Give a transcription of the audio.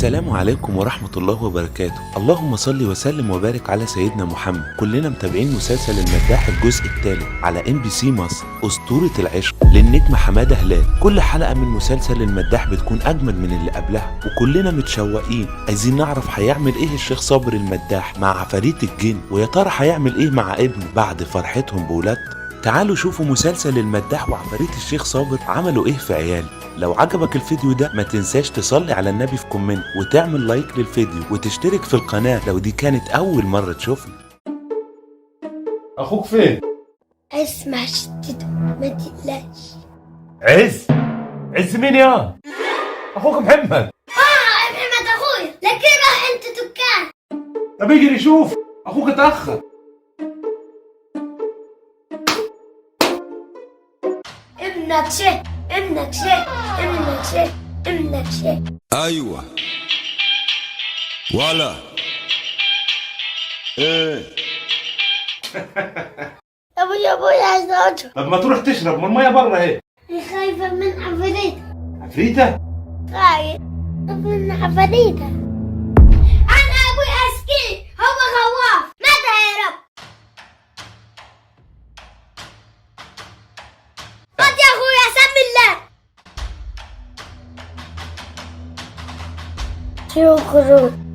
السلام عليكم ورحمة الله وبركاته. اللهم صل وسلم وبارك على سيدنا محمد. كلنا متابعين مسلسل المداح الجزء الثالث على MBC مصر، أسطورة العشق للنجم حمادة هلال. كل حلقة من مسلسل المداح بتكون أجمد من اللي قبلها، وكلنا متشوقين عايزين نعرف هيعمل إيه الشيخ صابر المداح مع عفاريت الجن، ويا ترى هيعمل إيه مع ابنه بعد فرحتهم بولادته. تعالوا شوفوا مسلسل المداح وعفاريت الشيخ صابر عملوا ايه في عيال. لو عجبك الفيديو ده ما تنساش تصلي على النبي في كومنت وتعمل لايك للفيديو وتشترك في القناة لو دي كانت اول مرة تشوفني. اخوك فين؟ اسمع شدته ما تقلقش. عز مين يا؟ اخوك محمد. محمد اخويا، لكن راح انت دكان. طب اجري شوف اخوك اتاخر. ابنك شيء ابنك شيء ابنك شيء ابنك شيء. ايوه ولا ايه ابوي عايز اشرب. طب ما تروح تشرب من الميه بره اهي. انا خايفة من عفريتة. عفريته؟ خايف من عفريتة. انا ابوي اسكين، هو خواف، متى يهرب؟ خد يا اخويا سمي الله. شكرا.